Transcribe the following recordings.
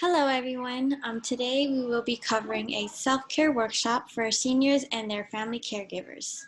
Hello everyone. Today we will be covering a self-care workshop for seniors and their family caregivers.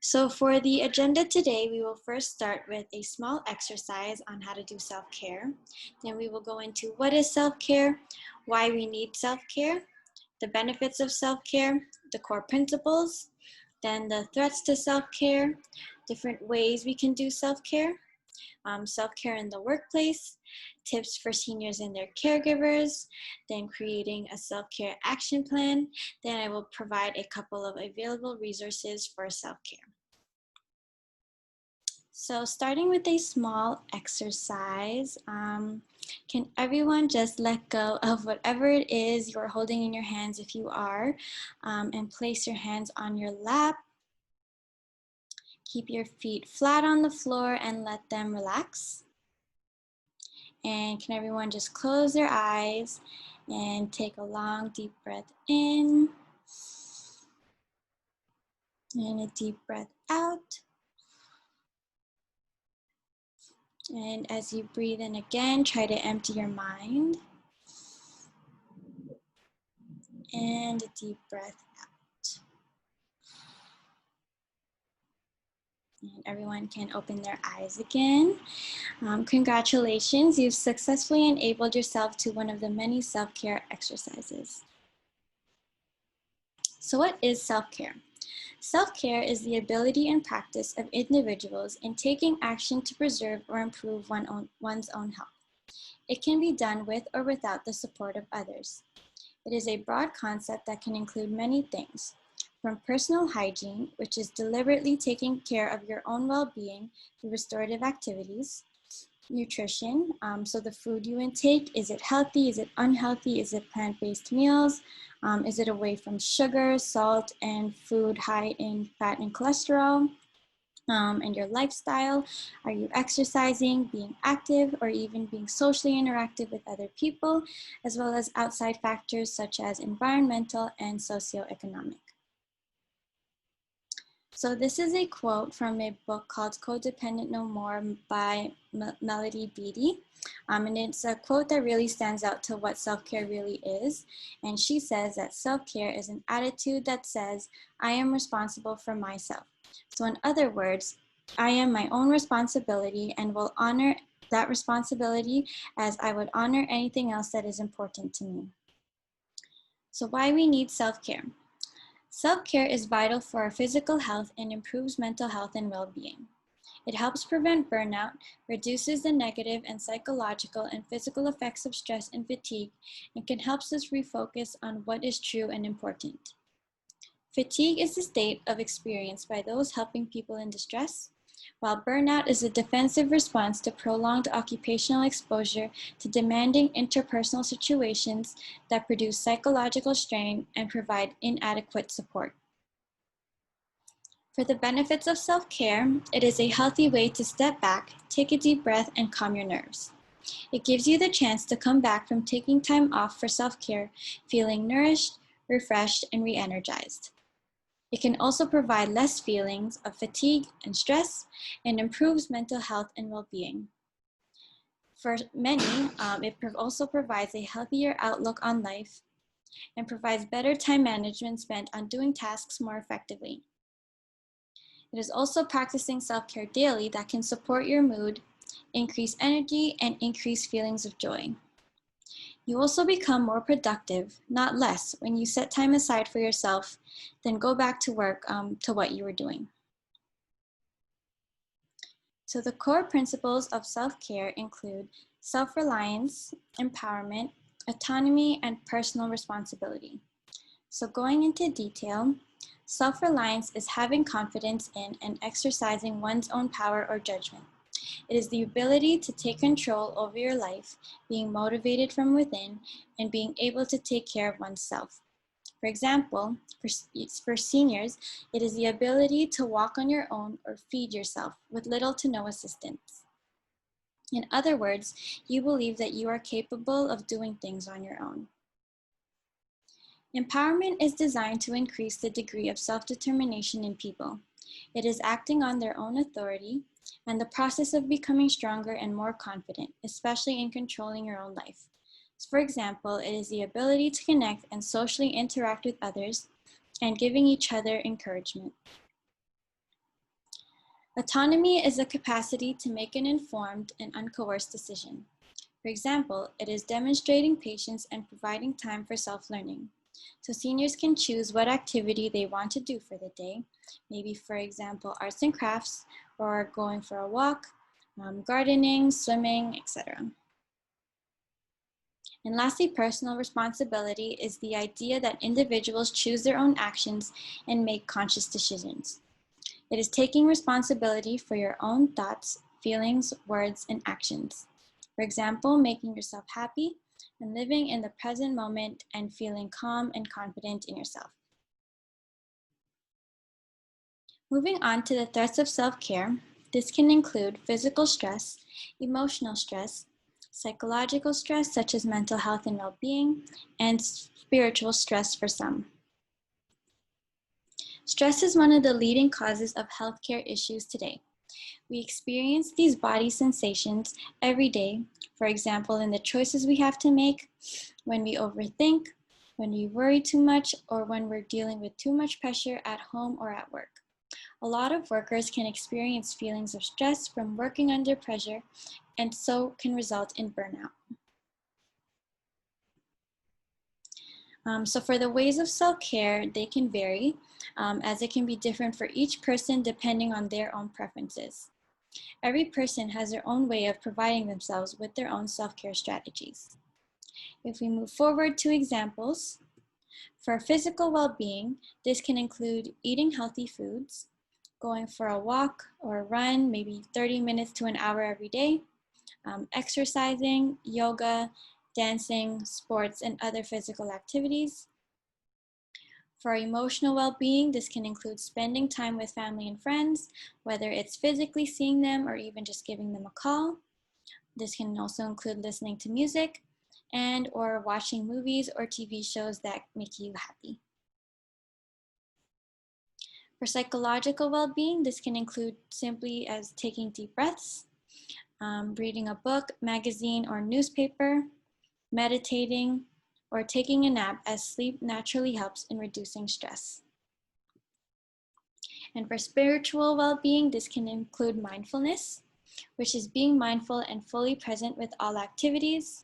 So for the agenda today, we will first start with a small exercise on how to do self-care. Then we will go into what is self-care, why we need self-care, the benefits of self-care, the core principles, then the threats to self-care, different ways we can do self-care, self-care in the workplace, tips for seniors and their caregivers, then creating a self-care action plan. Then I will provide a couple of available resources for self-care. So starting with a small exercise, can everyone just let go of whatever it is you're holding in your hands if you are, and place your hands on your lap. Keep your feet flat on the floor and let them relax. And can everyone just close their eyes and take a long, deep breath in and a deep breath out. And as you breathe in again, try to empty your mind. And a deep breath out. And everyone can open their eyes again. Congratulations, you've successfully enabled yourself to one of the many self-care exercises. So what is self-care? Self-care is the ability and practice of individuals in taking action to preserve or improve one's own health. It can be done with or without the support of others. It is a broad concept that can include many things, from personal hygiene, which is deliberately taking care of your own well-being through restorative activities, nutrition, so the food you intake, is it healthy, is it unhealthy, is it plant-based meals, is it away from sugar, salt, and food high in fat and cholesterol, and your lifestyle. Are you exercising, being active, or even being socially interactive with other people, as well as outside factors such as environmental and socioeconomic. So this is a quote from a book called Codependent No More by Melody Beattie. And it's a quote that really stands out to what self-care really is. And she says that self-care is an attitude that says, I am responsible for myself. So in other words, I am my own responsibility and will honor that responsibility as I would honor anything else that is important to me. So why we need self-care? Self-care is vital for our physical health and improves mental health and well-being. It helps prevent burnout, reduces the negative and psychological and physical effects of stress and fatigue, and can help us refocus on what is true and important. Fatigue is the state of experience by those helping people in distress, while burnout is a defensive response to prolonged occupational exposure to demanding interpersonal situations that produce psychological strain and provide inadequate support. For the benefits of self-care, it is a healthy way to step back, take a deep breath, and calm your nerves. It gives you the chance to come back from taking time off for self-care, feeling nourished, refreshed, and re-energized. It can also provide less feelings of fatigue and stress and improves mental health and well-being. For many, it also provides a healthier outlook on life and provides better time management spent on doing tasks more effectively. It is also practicing self-care daily that can support your mood, increase energy, and increase feelings of joy. You also become more productive, not less, when you set time aside for yourself, then go back to work to what you were doing. So the core principles of self-care include self-reliance, empowerment, autonomy, and personal responsibility. So going into detail, self-reliance is having confidence in and exercising one's own power or judgment. It is the ability to take control over your life, being motivated from within, and being able to take care of oneself. For example, for seniors, it is the ability to walk on your own or feed yourself with little to no assistance. In other words, you believe that you are capable of doing things on your own. Empowerment is designed to increase the degree of self-determination in people. It is acting on their own authority, and the process of becoming stronger and more confident, especially in controlling your own life. So for example, it is the ability to connect and socially interact with others and giving each other encouragement. Autonomy is the capacity to make an informed and uncoerced decision. For example, it is demonstrating patience and providing time for self-learning. So seniors can choose what activity they want to do for the day, maybe for example, arts and crafts, or going for a walk, gardening, swimming, etc. And lastly, personal responsibility is the idea that individuals choose their own actions and make conscious decisions. It is taking responsibility for your own thoughts, feelings, words, and actions. For example, making yourself happy and living in the present moment and feeling calm and confident in yourself. Moving on to the threats of self-care, this can include physical stress, emotional stress, psychological stress such as mental health and well-being, and spiritual stress for some. Stress is one of the leading causes of healthcare issues today. We experience these body sensations every day, for example, in the choices we have to make, when we overthink, when we worry too much, or when we're dealing with too much pressure at home or at work. A lot of workers can experience feelings of stress from working under pressure, and so can result in burnout. So for the ways of self-care, they can vary, as it can be different for each person depending on their own preferences. Every person has their own way of providing themselves with their own self-care strategies. If we move forward to examples, for physical well-being, this can include eating healthy foods, going for a walk or a run, maybe 30 minutes to an hour every day, exercising, yoga, dancing, sports, and other physical activities. For emotional well-being, this can include spending time with family and friends, whether it's physically seeing them or even just giving them a call. This can also include listening to music and or watching movies or TV shows that make you happy. For psychological well-being, this can include simply as taking deep breaths, reading a book, magazine, or newspaper, meditating, or taking a nap, as sleep naturally helps in reducing stress. And for spiritual well-being, this can include mindfulness, which is being mindful and fully present with all activities.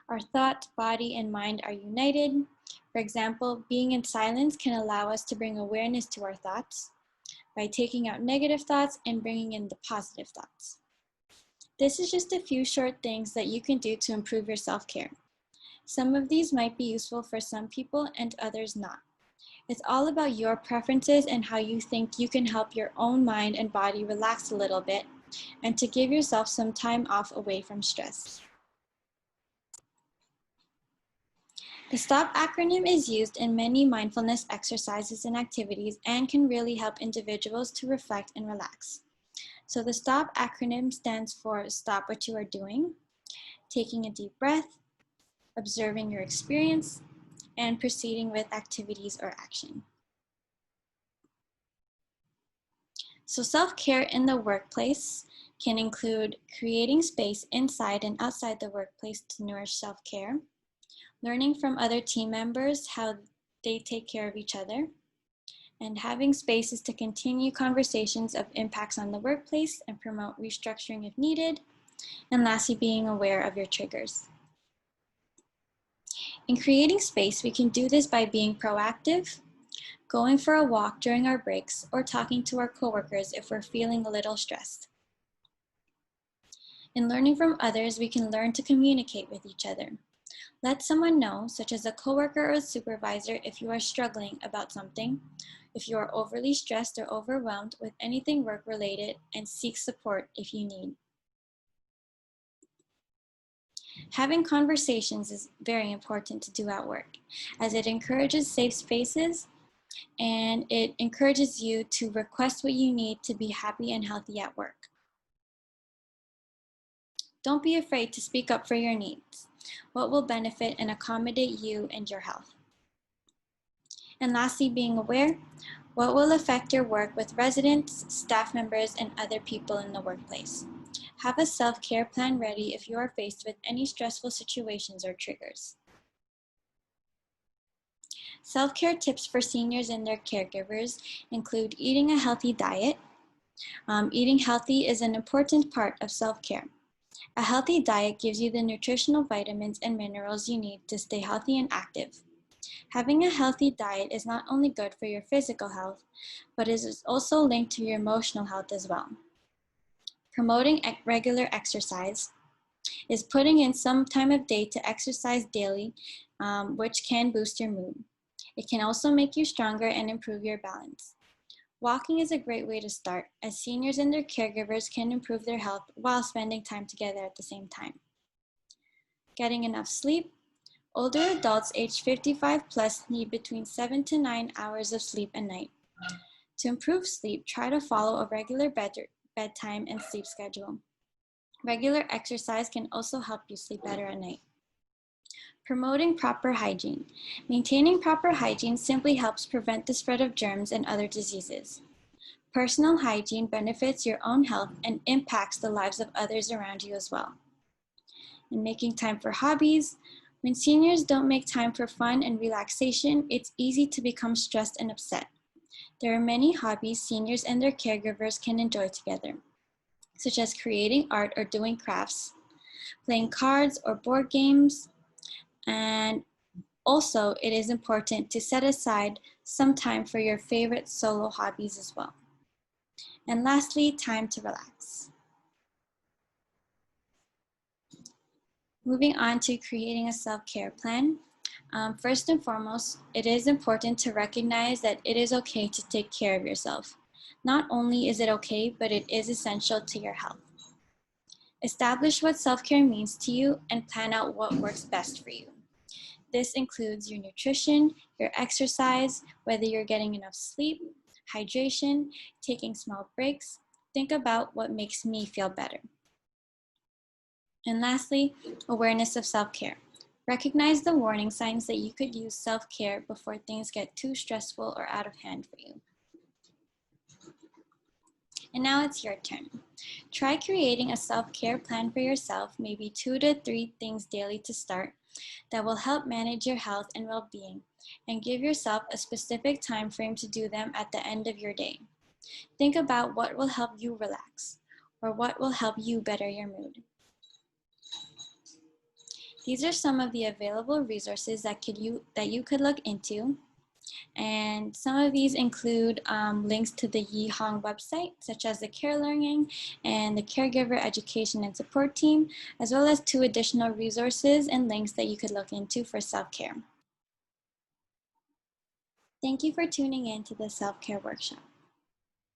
Our thought, body, and mind are united. For example, being in silence can allow us to bring awareness to our thoughts by taking out negative thoughts and bringing in the positive thoughts. This is just a few short things that you can do to improve your self-care. Some of these might be useful for some people and others not. It's all about your preferences and how you think you can help your own mind and body relax a little bit and to give yourself some time off away from stress. The STOP acronym is used in many mindfulness exercises and activities and can really help individuals to reflect and relax. So the STOP acronym stands for stop what you are doing, taking a deep breath, observing your experience, and proceeding with activities or action. So self-care in the workplace can include creating space inside and outside the workplace to nourish self-care, learning from other team members how they take care of each other, and having spaces to continue conversations of impacts on the workplace and promote restructuring if needed, and lastly, being aware of your triggers. In creating space, we can do this by being proactive, going for a walk during our breaks, or talking to our coworkers if we're feeling a little stressed. In learning from others, we can learn to communicate with each other. Let someone know, such as a coworker or a supervisor, if you are struggling about something, if you are overly stressed or overwhelmed with anything work-related, and seek support if you need. Having conversations is very important to do at work, as it encourages safe spaces and it encourages you to request what you need to be happy and healthy at work. Don't be afraid to speak up for your needs, what will benefit and accommodate you and your health. And lastly, being aware, What will affect your work with residents, staff members, and other people in the workplace? Have a self-care plan ready if you are faced with any stressful situations or triggers. Self-care tips for seniors and their caregivers include eating a healthy diet. Eating healthy is an important part of self-care. A healthy diet gives you the nutritional vitamins and minerals you need to stay healthy and active. Having a healthy diet is not only good for your physical health, but is also linked to your emotional health as well. Promoting regular exercise is putting in some time of day to exercise daily, which can boost your mood. It can also make you stronger and improve your balance. Walking is a great way to start, as seniors and their caregivers can improve their health while spending time together at the same time. Getting enough sleep. Older adults aged 55 plus need between 7 to 9 hours of sleep a night. To improve sleep, try to follow a regular bedtime and sleep schedule. Regular exercise can also help you sleep better at night. Promoting proper hygiene. Maintaining proper hygiene simply helps prevent the spread of germs and other diseases. Personal hygiene benefits your own health and impacts the lives of others around you as well. And making time for hobbies. When seniors don't make time for fun and relaxation, it's easy to become stressed and upset. There are many hobbies seniors and their caregivers can enjoy together, such as creating art or doing crafts, playing cards or board games, and also it is important to set aside some time for your favorite solo hobbies as well. And lastly, time to relax. Moving on to creating a self-care plan. First and foremost, it is important to recognize that it is okay to take care of yourself. Not only is it okay, but it is essential to your health. Establish what self-care means to you and plan out what works best for you. This includes your nutrition, your exercise, whether you're getting enough sleep, hydration, taking small breaks. Think about what makes me feel better. And lastly, awareness of self-care. Recognize the warning signs that you could use self-care before things get too stressful or out of hand for you. And now it's your turn. Try creating a self-care plan for yourself, maybe 2 to 3 things daily to start that will help manage your health and well-being, and give yourself a specific time frame to do them at the end of your day. Think about what will help you relax or what will help you better your mood. These are some of the available resources that you could look into. And some of these include links to the Yihong website, such as the Care Learning and the Caregiver Education and Support Team, as well as 2 additional resources and links that you could look into for self-care. Thank you for tuning in to the Self-Care Workshop.